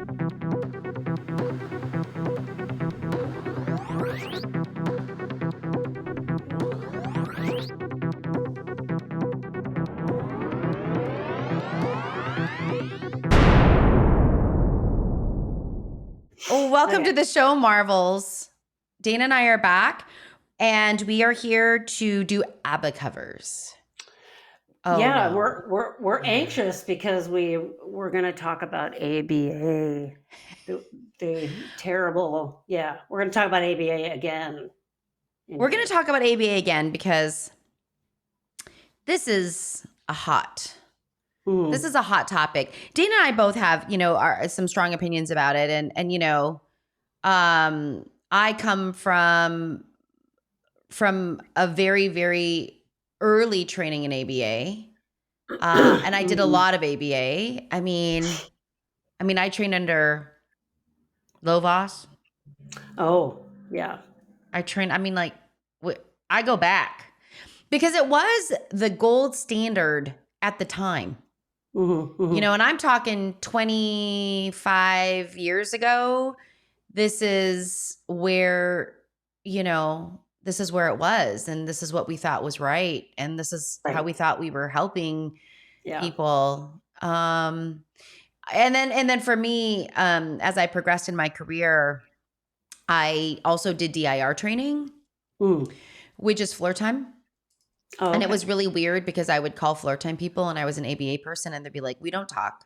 Oh, welcome to the show, Marvels. Dana and I are back, and we are here to do ABBA covers. Oh, yeah, no. we're anxious because we're going to talk about ABA, the terrible. Yeah, we're going to talk about ABA again. We're going to talk about ABA again because this is a hot. This is a hot topic. Dana and I both have, some strong opinions about it, and I come from a very, very early training in ABA. And I did a lot of ABA. I mean, I trained under Lovaas. Oh, yeah. I go back because it was the gold standard at the time. And I'm talking 25 years ago. This is where it was, and this is what we thought was right, and this is how we thought we were helping people. And then for me, as I progressed in my career, I also did DIR training, which is floor time. Oh, and it was really weird because I would call floor time people and I was an ABA person and they'd be like, we don't talk.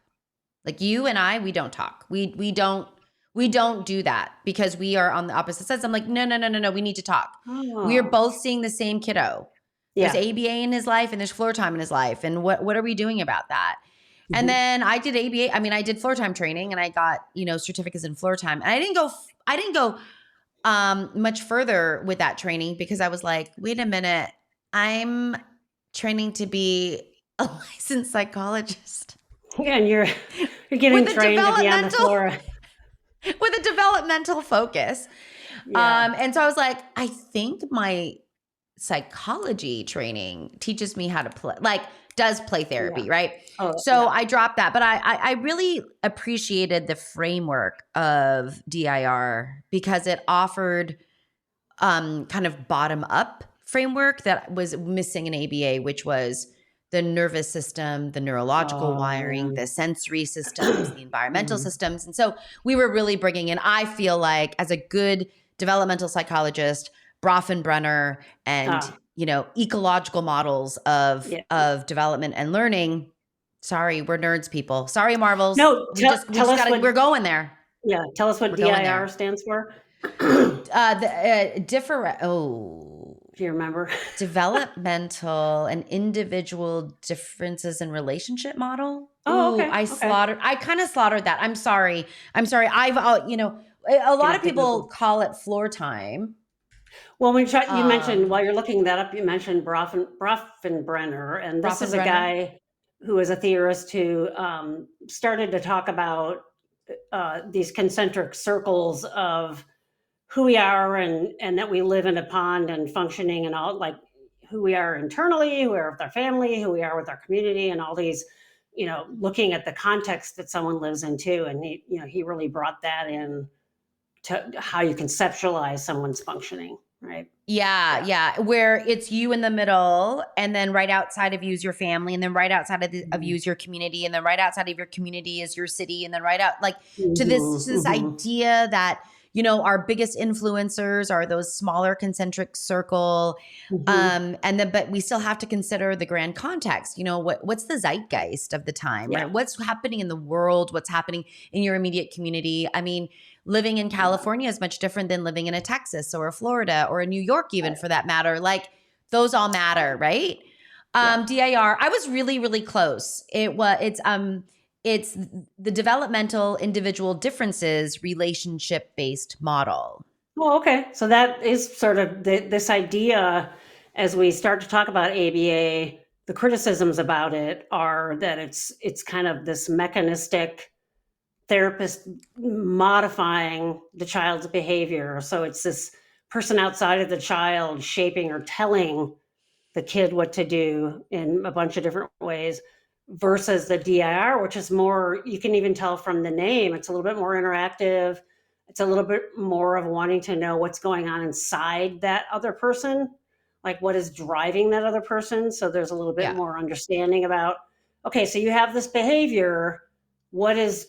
Like you and I, we don't talk. We don't do that because we are on the opposite sides. I'm like, no. We need to talk. Oh. We are both seeing the same kiddo. Yeah. There's ABA in his life and there's floor time in his life. And what are we doing about that? Mm-hmm. And then I did ABA. I did floor time training and I got, certificates in floor time. And I didn't go much further with that training because I was like, wait a minute, I'm training to be a licensed psychologist. Yeah, and you're getting trained to be on the floor. With a developmental focus. Yeah. And so I was like, I think my psychology training teaches me how to play, does play therapy, right? Oh, so I dropped that. But I really appreciated the framework of DIR because it offered kind of bottom up framework that was missing in ABA, which was the nervous system, the neurological wiring, the sensory systems, the environmental systems. And so we were really bringing in, I feel like, as a good developmental psychologist, Bronfenbrenner and, ecological models of development and learning. Sorry, we're nerds, people. Sorry, Marvels. No, we're going there. Yeah, tell us what DIR stands for. Do you remember? Developmental and individual differences in relationship model. Oh, okay. I kind of slaughtered that. I'm sorry. I've, a lot of people call it floor time. Well, you mentioned, while you're looking that up, you mentioned Bronfenbrenner, and this is a guy who is a theorist who started to talk about these concentric circles of who we are and that we live in a pond and functioning and all, like who we are internally, who we are with our family, who we are with our community, and all these, looking at the context that someone lives in too. And he really brought that in to how you conceptualize someone's functioning, right? Yeah. Where it's you in the middle, and then right outside of you is your family, and then right outside of you is your community, and then right outside of your community is your city, and then right out to this idea that our biggest influencers are those smaller concentric circle. But we still have to consider the grand context. What's the zeitgeist of the time, right? What's happening in the world? What's happening in your immediate community? Living in California is much different than living in a Texas or a Florida or a New York, even for that matter. Those all matter, right? DIR, I was really, really close. It's the developmental individual differences relationship-based model. Well, okay. So that is sort of this idea, as we start to talk about ABA, the criticisms about it are that it's kind of this mechanistic therapist modifying the child's behavior. So it's this person outside of the child shaping or telling the kid what to do in a bunch of different ways, versus the DIR, which is more, you can even tell from the name, it's a little bit more interactive. It's a little bit more of wanting to know what's going on inside that other person, like what is driving that other person. So there's a little bit more understanding about, okay, so you have this behavior. What is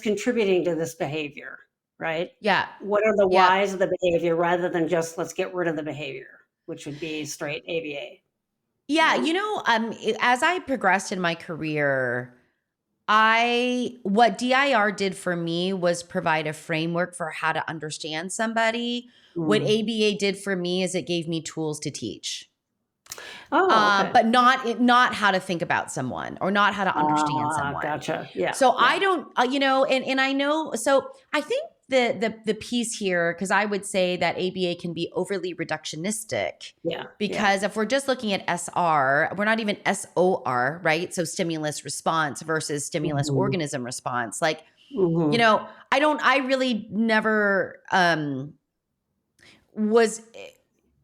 contributing to this behavior, right? Yeah. What are the whys of the behavior rather than just let's get rid of the behavior, which would be straight ABA. Yeah, as I progressed in my career, what DIR did for me was provide a framework for how to understand somebody. What ABA did for me is it gave me tools to teach. Okay. But not how to think about someone or not how to understand someone. Gotcha. Yeah. So I don't, and I know, so I think the piece here, because I would say that ABA can be overly reductionistic. Yeah. Because if we're just looking at SR, we're not even SOR, right? So stimulus response versus stimulus organism response. Like, I really never was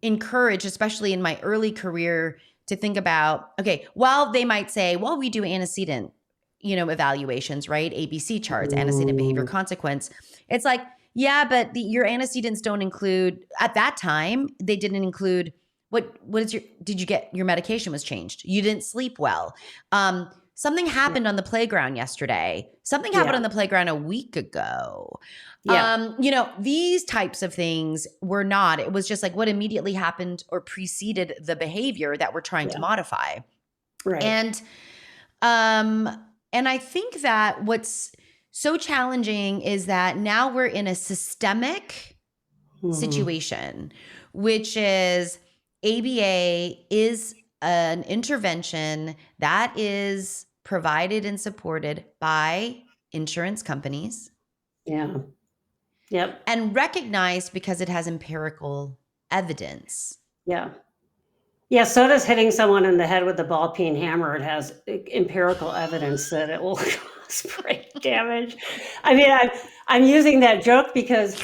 encouraged, especially in my early career, to think about, okay, well, they might say, well, we do antecedent, evaluations, right? ABC charts, antecedent behavior consequence. It's like, yeah, but your antecedents don't include, at that time, they didn't include did you get your medication was changed? You didn't sleep well. Something happened on the playground yesterday. Something happened on the playground a week ago. These types of things were not. It was just like what immediately happened or preceded the behavior that we're trying to modify. Right. And I think that what's so challenging is that now we're in a systemic situation, which is ABA is an intervention that is provided and supported by insurance companies. Yeah. Yep. And recognized because it has empirical evidence. Yeah. Yeah, so does hitting someone in the head with a ball peen hammer. It has empirical evidence that it will cause brain damage. I mean, I'm using that joke because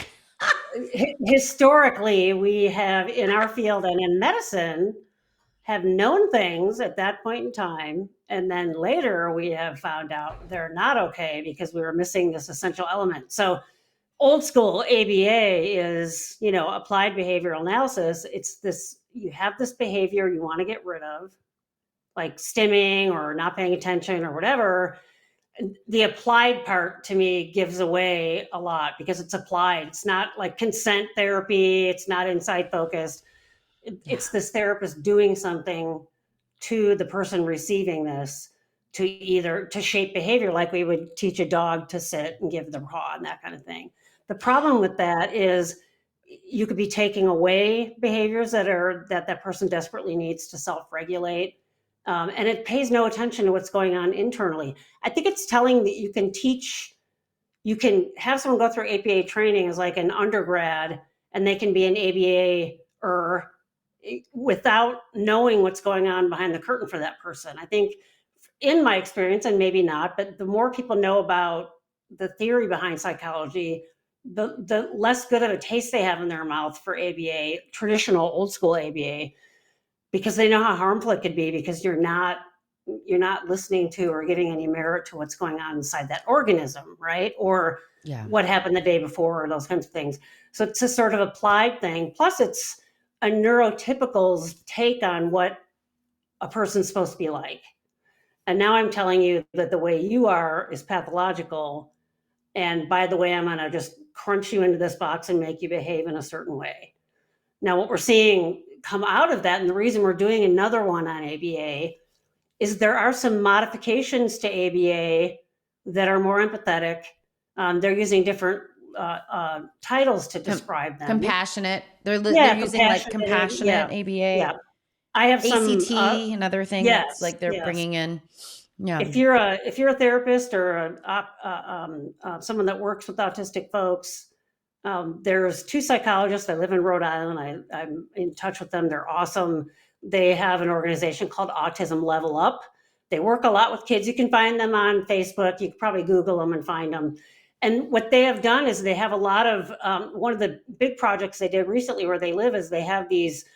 historically we have in our field and in medicine have known things at that point in time. And then later we have found out they're not okay because we were missing this essential element. So old school ABA is, applied behavioral analysis. It's this, you have this behavior you want to get rid of, like stimming or not paying attention or whatever. The applied part to me gives away a lot because it's applied. It's not like consent therapy. It's not insight focused. It's this therapist doing something to the person receiving this to shape behavior, like we would teach a dog to sit and give the paw and that kind of thing. The problem with that is you could be taking away behaviors that person desperately needs to self-regulate. And it pays no attention to what's going on internally. I think it's telling that you can have someone go through ABA training as like an undergrad and they can be an ABA without knowing what's going on behind the curtain for that person. I think in my experience, and maybe not, but the more people know about the theory behind psychology, the less good of a taste they have in their mouth for ABA, traditional old school ABA, because they know how harmful it could be because you're not listening to or giving any merit to what's going on inside that organism, right? Or what happened the day before or those kinds of things. So it's a sort of applied thing. Plus it's a neurotypical's take on what a person's supposed to be like. And now I'm telling you that the way you are is pathological. And by the way, I'm going to just crunch you into this box and make you behave in a certain way. Now, what we're seeing come out of that, and the reason we're doing another one on ABA, is there are some modifications to ABA that are more empathetic. They're using different titles to describe them. Compassionate. They're using like compassionate ABA. Yeah. I have ACT, another thing that's like they're bringing in. Yeah. If you're a therapist or someone that works with autistic folks, there's two psychologists. I live in Rhode Island. I'm in touch with them. They're awesome. They have an organization called Autism Level Up. They work a lot with kids. You can find them on Facebook. You can probably Google them and find them. And what they have done is they have a lot of, one of the big projects they did recently where they live is they have these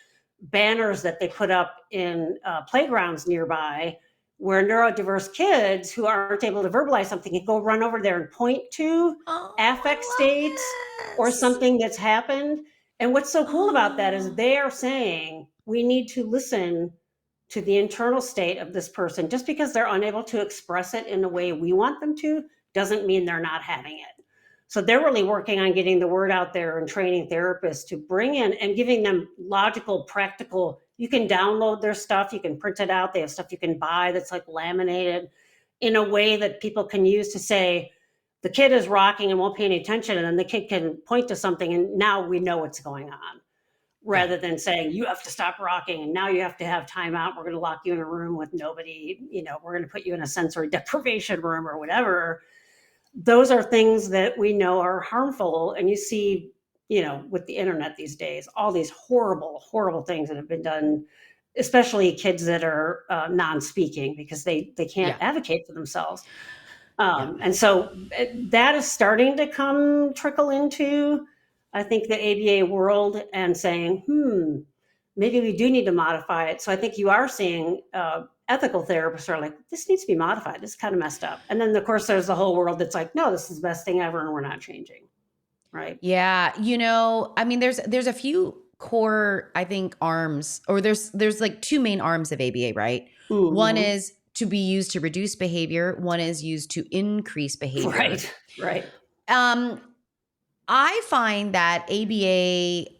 banners that they put up in playgrounds nearby where neurodiverse kids who aren't able to verbalize something can go run over there and point to affect states or something that's happened. And what's so cool about that is they are saying we need to listen to the internal state of this person. Just because they're unable to express it in the way we want them to doesn't mean they're not having it. So they're really working on getting the word out there and training therapists to bring in and giving them logical, practical, you can download their stuff, you can print it out, they have stuff you can buy that's like laminated in a way that people can use to say, the kid is rocking and won't pay any attention, and then the kid can point to something and now we know what's going on. Rather than saying, you have to stop rocking and now you have to have time out. We're going to lock you in a room with nobody, we're going to put you in a sensory deprivation room or whatever. Those are things that we know are harmful. And you see, with the internet these days, all these horrible, horrible things that have been done, especially kids that are non-speaking because they can't advocate for themselves. And so that is starting to trickle into, I think, the ABA world and saying, maybe we do need to modify it. So I think you are seeing ethical therapists are like, this needs to be modified. This is kind of messed up. And then, of course, there's the whole world that's like, no, this is the best thing ever and we're not changing. Right. Yeah. I mean, there's a few core, I think, arms, or there's like two main arms of ABA, right? Mm-hmm. One is to be used to reduce behavior. One is used to increase behavior. Right. I find that ABA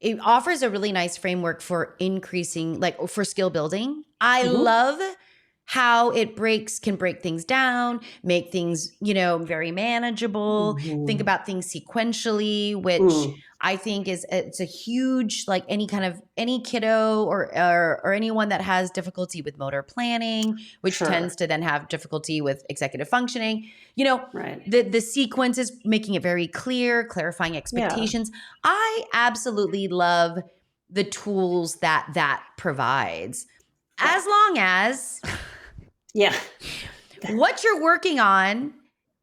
it offers a really nice framework for increasing, like for skill building. I love how it can break things down, make things, very manageable, think about things sequentially, which I think it's a huge, like any kiddo or anyone that has difficulty with motor planning, which tends to then have difficulty with executive functioning, the sequence is making it very clear, clarifying expectations. Yeah. I absolutely love the tools that provides, as long as what you're working on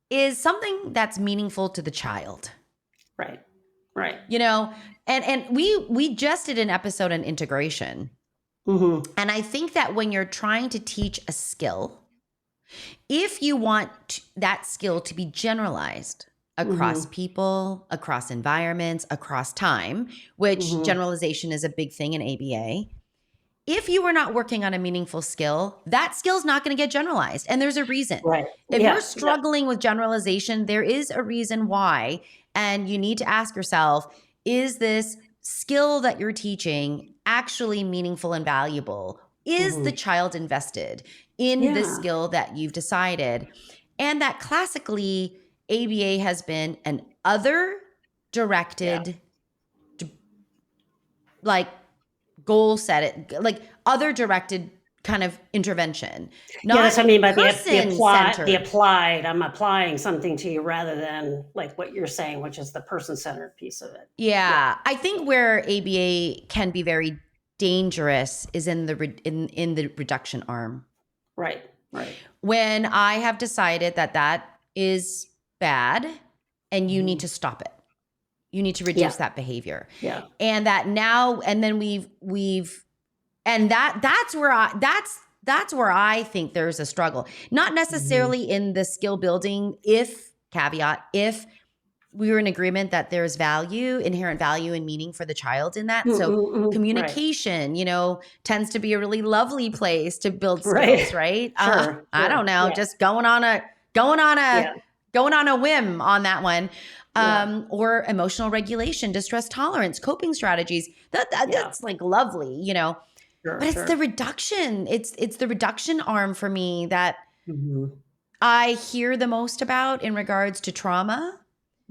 is something that's meaningful to the child. Right. And we just did an episode on integration. And I think that when you're trying to teach a skill, if you want that skill to be generalized across people, across environments, across time, which generalization is a big thing in ABA, if you are not working on a meaningful skill, that skill's not going to get generalized. And there's a reason. Right. If you're struggling with generalization, there is a reason why. And you need to ask yourself, is this skill that you're teaching actually meaningful and valuable? Is the child invested in the skill that you've decided? And that classically, ABA has been an other-directed, like goal set, like other-directed kind of intervention. That's what I mean by the applied. I'm applying something to you rather than like what you're saying, which is the person-centered piece of it. Yeah. I think where ABA can be very dangerous is in the reduction arm. Right. When I have decided that is bad and you need to stop it. You need to reduce that behavior. Yeah. And that now, and then that's where I think there's a struggle. Not necessarily in the skill building, if we were in agreement that there's inherent value and meaning for the child in that. So communication, tends to be a really lovely place to build skills, right? Sure. I don't know, just going on a whim on that one. Or emotional regulation, distress tolerance, coping strategies. That's like lovely, but it's the reduction. It's the reduction arm for me that I hear the most about in regards to trauma.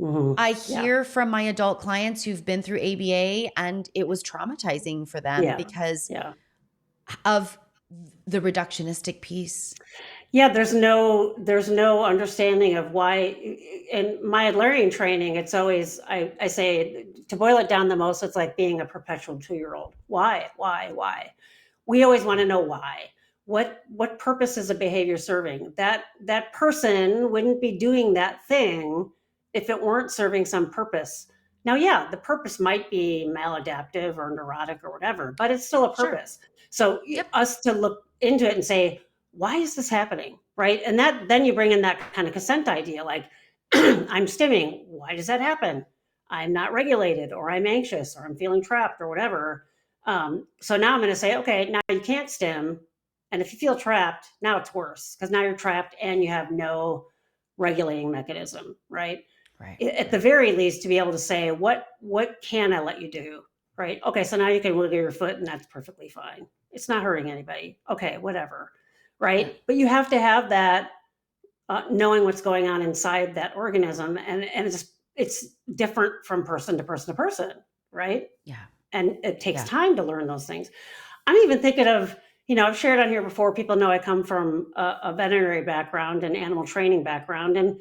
I hear from my adult clients who've been through ABA and it was traumatizing for them because of the reductionistic piece. Yeah, there's no understanding of why. In my Adlerian training, it's always, I say, to boil it down the most, it's like being a perpetual 2-year-old. Why? We always want to know why. What purpose is a behavior serving? That person wouldn't be doing that thing if it weren't serving some purpose. Now, the purpose might be maladaptive or neurotic or whatever, but it's still a purpose. Sure. So us to look into it and say, why is this happening? Right. And then you bring in that kind of consent idea, like I'm stimming. Why does that happen? I'm not regulated, or I'm anxious, or I'm feeling trapped, or whatever. So now I'm going to say, okay, now you can't stim. And if you feel trapped, now it's worse, because now you're trapped and you have no regulating mechanism, right? At the very least, to be able to say, what can I let you do? Right. Okay. So now you can wiggle your foot and that's perfectly fine. It's not hurting anybody. Okay, whatever. Right. Yeah. But you have to have that knowing what's going on inside that organism. And it's different from person to person to person. Right. Yeah. And it takes time to learn those things. I'm even thinking of, I've shared on here before, people know I come from a veterinary background and animal training background. And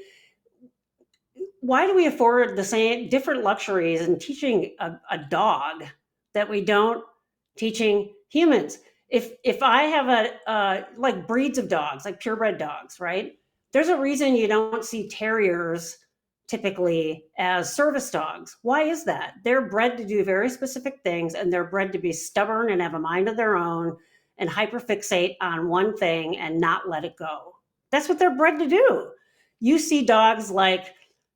why do we afford the same different luxuries in teaching a dog that we don't teaching humans? If I have a like breeds of dogs, like purebred dogs, right? There's a reason you don't see terriers typically as service dogs. Why is that? They're bred to do very specific things, and they're bred to be stubborn and have a mind of their own and hyperfixate on one thing and not let it go. That's what they're bred to do. You see dogs like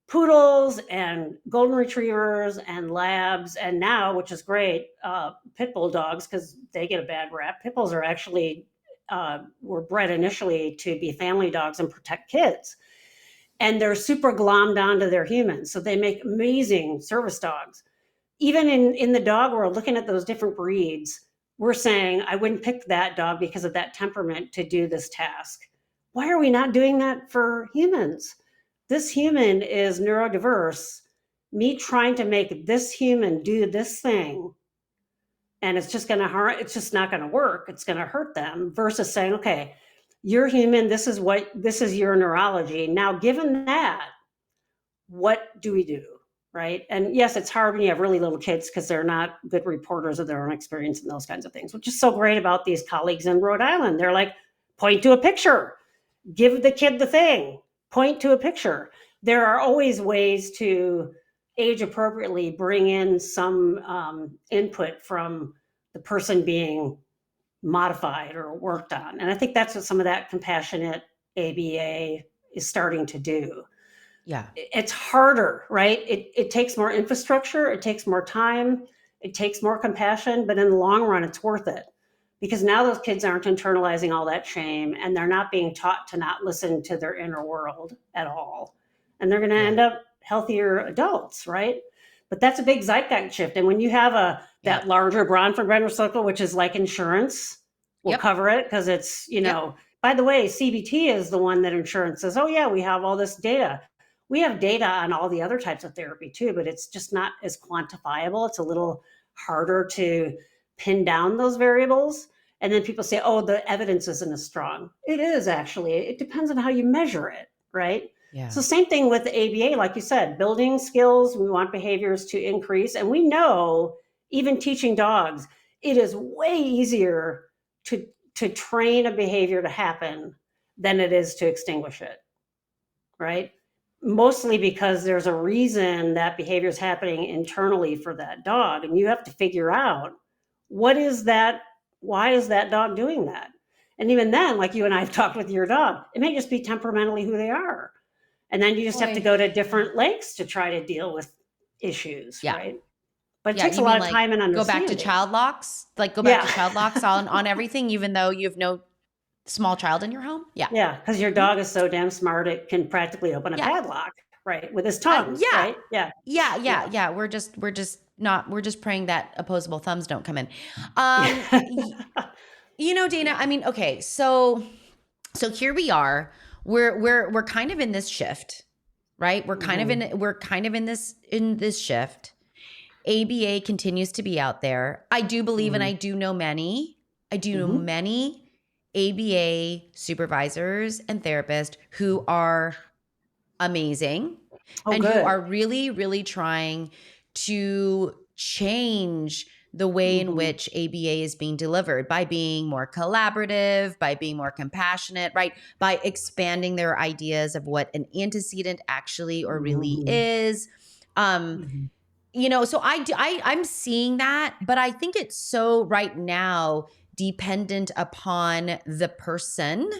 poodles and golden retrievers and labs, and now, which is great, pit bull dogs, because they get a bad rap. Pit bulls are actually were bred initially to be family dogs and protect kids, and they're super glommed onto their humans, so they make amazing service dogs. Even in the dog world, looking at those different breeds, we're saying, I wouldn't pick that dog because of that temperament to do this task. Why are we not doing that for humans? This human is neurodiverse. Me trying to make this human do this thing, and it's just not going to work. It's going to hurt them, versus saying, okay, you're human. This is your neurology. Now, given that, what do we do? Right. And yes, it's hard when you have really little kids, because they're not good reporters of their own experience and those kinds of things, which is so great about these colleagues in Rhode Island. They're like, point to a picture, give the kid the thing, point to a picture. There are always ways to age appropriately bring in some input from the person being modified or worked on. And I think that's what some of that compassionate ABA is starting to do. Yeah. It's harder, right? It takes more infrastructure, it takes more time, it takes more compassion, but in the long run, it's worth it. Because now those kids aren't internalizing all that shame, and they're not being taught to not listen to their inner world at all. And they're going to end up healthier adults, right? But that's a big zeitgeist shift. And when you have that larger Bronfenbrenner circle, which is like insurance, will cover it, because it's, by the way, CBT is the one that insurance says, oh yeah, we have all this data. We have data on all the other types of therapy too, but it's just not as quantifiable. It's a little harder to pin down those variables. And then people say, oh, the evidence isn't as strong. It is actually. It depends on how you measure it, right? Yeah. So same thing with the ABA, like you said, building skills, we want behaviors to increase. And we know, even teaching dogs, it is way easier to train a behavior to happen than it is to extinguish it, right? Mostly because there's a reason that behavior is happening internally for that dog. And you have to figure out, what is that? Why is that dog doing that? And even then, like you and I have talked with your dog, it may just be temperamentally who they are. And then you just have to go to different lengths to try to deal with issues, right? But it takes a lot of time and understanding. Go back to child locks? Like go back to child locks on everything, even though you have no small child in your home? Yeah. Yeah, because your dog is so damn smart, it can practically open a padlock, right? With his tongue, right? Yeah. We're just praying that opposable thumbs don't come in. Dana, I mean, okay, so here we are. We're kind of in this shift, right? We're kind of in this shift. ABA continues to be out there. I do believe, and I do know many ABA supervisors and therapists who are amazing who are really, really trying to change the way in which ABA is being delivered by being more collaborative, by being more compassionate, right? By expanding their ideas of what an antecedent actually or really is. So I'm seeing that, but I think it's so right now dependent upon the person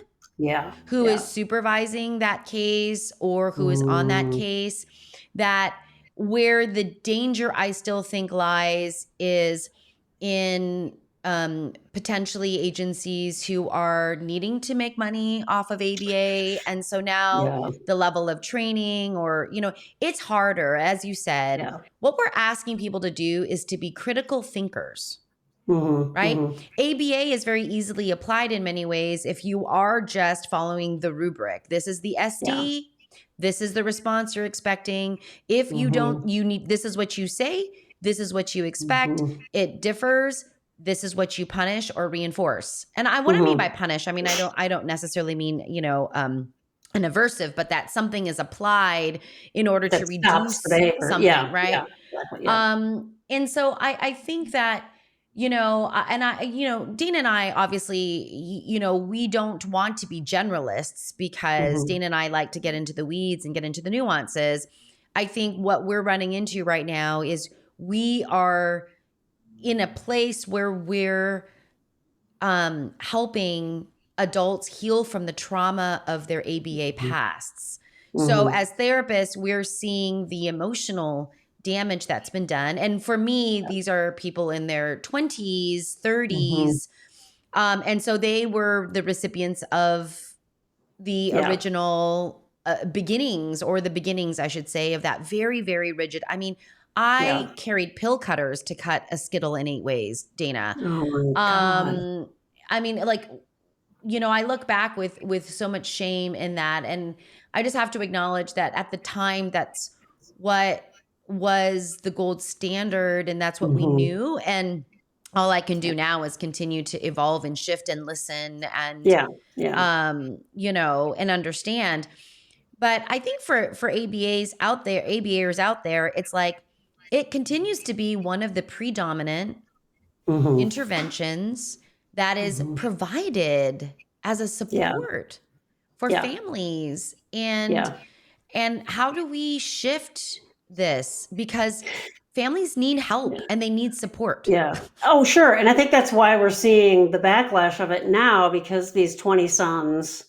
who is supervising that case or who is on that case, that where the danger I still think lies is in potentially agencies who are needing to make money off of ABA. And so now the level of training or, it's harder, as you said. What we're asking people to do is to be critical thinkers. Right? ABA is very easily applied in many ways if you are just following the rubric. This is the SD. This is the response you're expecting. If you don't, this is what you say. This is what you expect. It differs. This is what you punish or reinforce. And what I mean by punish, I mean, I don't necessarily mean, an aversive, but that something is applied in order to reduce something, right? And so I think that, Dana and I, obviously, we don't want to be generalists because Dana and I like to get into the weeds and get into the nuances. I think what we're running into right now is we are in a place where we're helping adults heal from the trauma of their ABA pasts. So as therapists, we're seeing the emotional damage that's been done. And for me, these are people in their 20s, 30s. And so they were the recipients of the original beginnings, or the beginnings, I should say, of that very, very rigid. I mean, I carried pill cutters to cut a Skittle in 8 ways, Dana. Oh my God. I mean, like, I look back with so much shame in that. And I just have to acknowledge that at the time, that's what was the gold standard, and that's what we knew. And all I can do now is continue to evolve and shift and listen and, and understand. But I think for ABAers out there, it's like, it continues to be one of the predominant interventions that is provided as a support for families. And how do we shift this? Because families need help and they need support. Oh, sure. And I think that's why we're seeing the backlash of it now, because these 20-somethings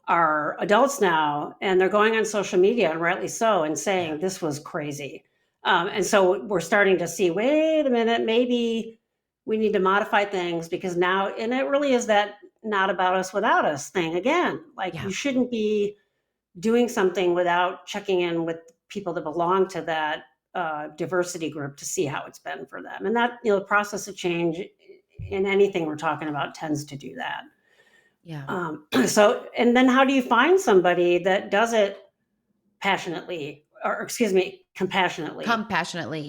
are adults now, and they're going on social media, and rightly so, and saying this was crazy. And so we're starting to see, wait a minute, maybe we need to modify things, because now, and it really is that not about us without us thing again. Like, you shouldn't be doing something without checking in with people that belong to that diversity group to see how it's been for them. And that, the process of change in anything we're talking about tends to do that. So, and then how do you find somebody that does it passionately, or excuse me, compassionately? Compassionately,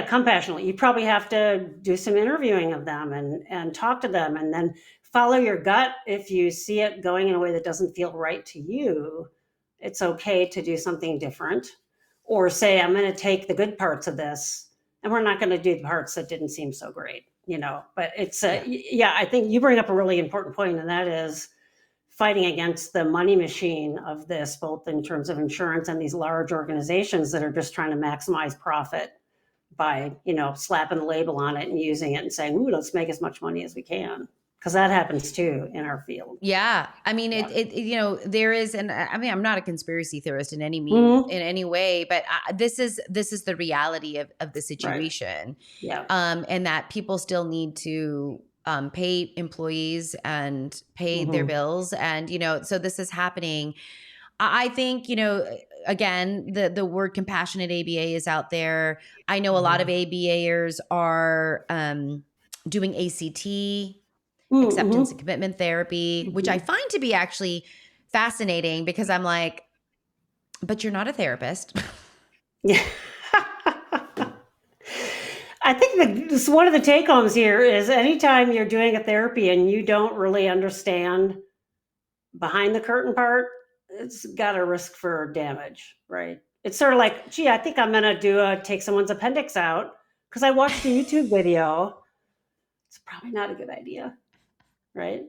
compassionately. You probably have to do some interviewing of them and talk to them, and then follow your gut. If you see it going in a way that doesn't feel right to you, it's okay to do something different, or say, I'm going to take the good parts of this, and we're not going to do the parts that didn't seem so great, but it's, I think you bring up a really important point, and that is fighting against the money machine of this, both in terms of insurance and these large organizations that are just trying to maximize profit by, slapping the label on it and using it and saying, ooh, let's make as much money as we can. Because that happens too in our field. I mean, it there is, and I mean, I'm not a conspiracy theorist in any means, in any way, but this is the reality of the situation. And that people still need to pay employees and pay their bills. And, so this is happening. I think, again, the word compassionate ABA is out there. I know a lot of ABAers are doing ACT, acceptance and commitment therapy, which I find to be actually fascinating, because I'm like, but you're not a therapist. I think that one of the take homes here is, anytime you're doing a therapy and you don't really understand behind the curtain part, it's got a risk for damage, right? It's sort of like, gee, I think I'm going to take someone's appendix out because I watched a YouTube video. It's probably not a good idea, right?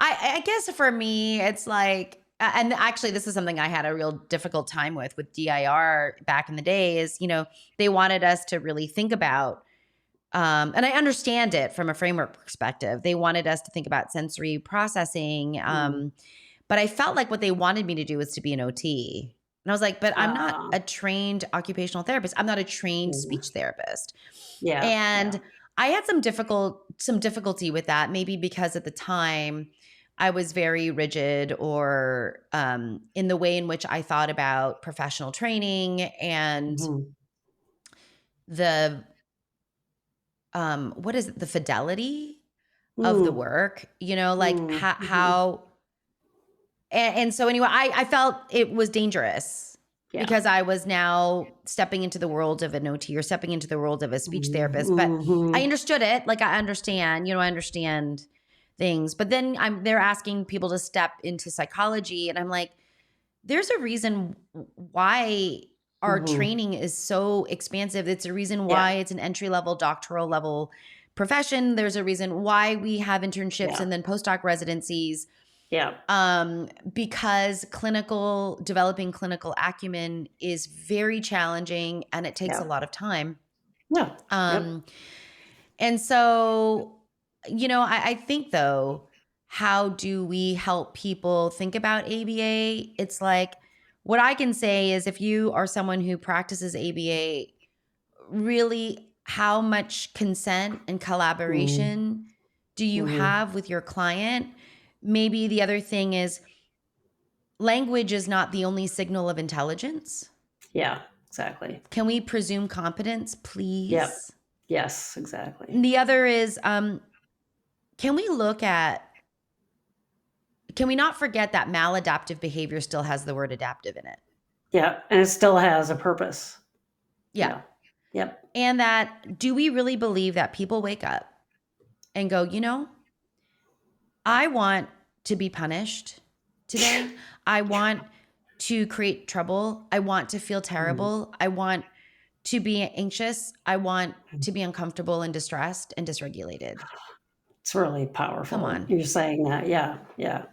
I guess for me, it's like, and actually this is something I had a real difficult time with DIR back in the day, is, they wanted us to really think about and I understand it from a framework perspective. They wanted us to think about sensory processing. But I felt like what they wanted me to do was to be an OT. And I was like, but I'm not a trained occupational therapist. I'm not a trained speech therapist. Yeah. And I had some difficulty with that, maybe because at the time I was very rigid or in the way in which I thought about professional training and the what is it, the fidelity of the work, like how and so anyway, I felt it was dangerous because I was now stepping into the world of an OT or stepping into the world of a speech therapist. But I understood it. Like I understand things. But then they're asking people to step into psychology. And I'm like, there's a reason why our training is so expansive. It's a reason why it's an entry-level, doctoral level profession. There's a reason why we have internships and then postdoc residencies. Because developing clinical acumen is very challenging and it takes a lot of time. And so, I think though, how do we help people think about ABA? It's like, what I can say is if you are someone who practices ABA, really how much consent and collaboration do you have with your client? Maybe the other thing is language is not the only signal of intelligence. Yeah, exactly. Can we presume competence, please? Yep. Yes, exactly. And the other is, can we not forget that maladaptive behavior still has the word adaptive in it? Yeah, and it still has a purpose. Yeah. Yep. And that, do we really believe that people wake up and go, I want to be punished today. I want to create trouble. I want to feel terrible. I want to be anxious. I want to be uncomfortable and distressed and dysregulated. It's really powerful. Come on. You're saying that. Yeah. Yeah.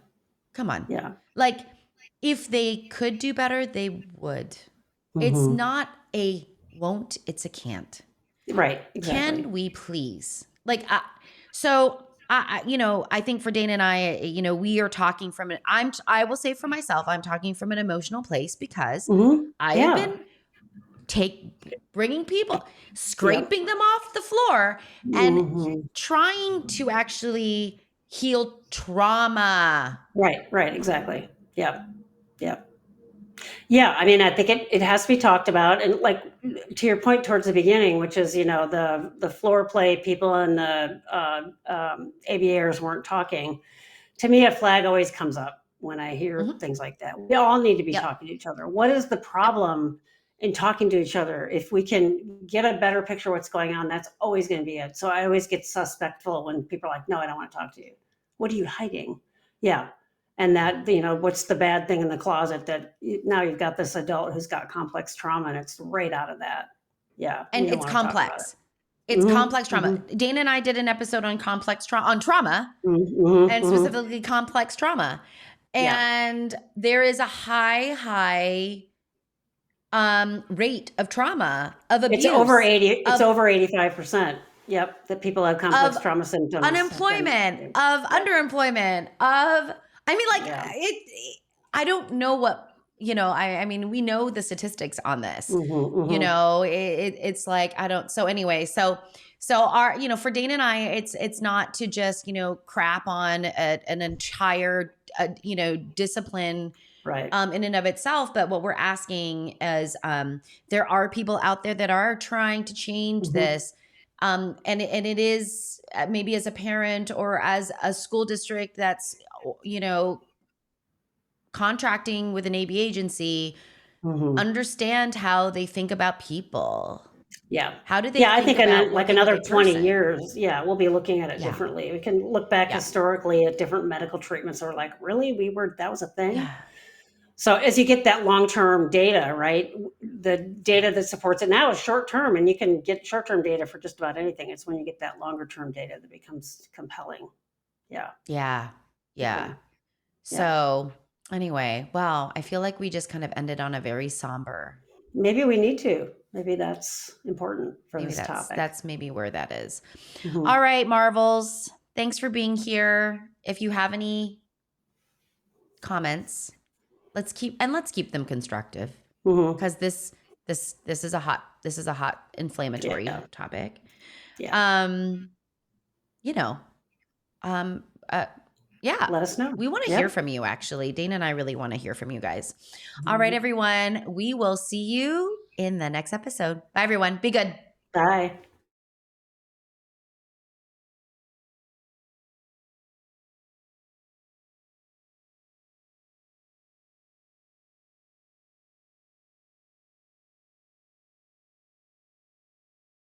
Come on. Yeah. Like, if they could do better, they would. It's not a won't, it's a can't. Right. Exactly. Can we please? Like, I think for Dana and I, we are talking from I will say for myself, I'm talking from an emotional place because I have been bringing people, scraping them off the floor and trying to actually heal trauma. Right. Exactly. Yep. Yeah. I mean, I think it has to be talked about. And like to your point towards the beginning, which is, the floor play people and the ABAers weren't talking. To me, a flag always comes up when I hear things like that. We all need to be talking to each other. What is the problem in talking to each other? If we can get a better picture of what's going on, that's always going to be it. So I always get suspectful when people are like, no, I don't want to talk to you. What are you hiding? Yeah. And that, what's the bad thing in the closet that now you've got this adult who's got complex trauma and it's right out of that. Yeah. And it's complex. It's complex trauma. Dana and I did an episode on trauma and specifically complex trauma. And there is a high rate of trauma, of abuse. It's over 85%. Yep. That people have complex trauma symptoms. Unemployment, of underemployment, of, I don't know what, I mean, we know the statistics on this, it's like, so anyway, so our, for Dana and I, it's not to just, crap on an entire, discipline, right. In and of itself. But what we're asking is, there are people out there that are trying to change this. And it is maybe as a parent or as a school district that's, contracting with an ABA agency, understand how they think about people. Yeah. How do they? Yeah, I think in like another 20 years, we'll be looking at it differently. We can look back historically at different medical treatments. Or like, really, that was a thing. Yeah. So as you get that long-term data, right, the data that supports it now is short-term, and you can get short-term data for just about anything. It's when you get that longer-term data that becomes compelling. Yeah. So anyway, wow, I feel like we just kind of ended on a very somber maybe we need to. Maybe that's important for maybe this topic. That's maybe where that is. All right, Marvels. Thanks for being here. If you have any comments, let's keep them constructive, because this is a hot inflammatory topic. Let us know. We want to hear from you, actually. Dana and I really want to hear from you guys. All right, everyone. We will see you in the next episode. Bye, everyone. Be good. Bye.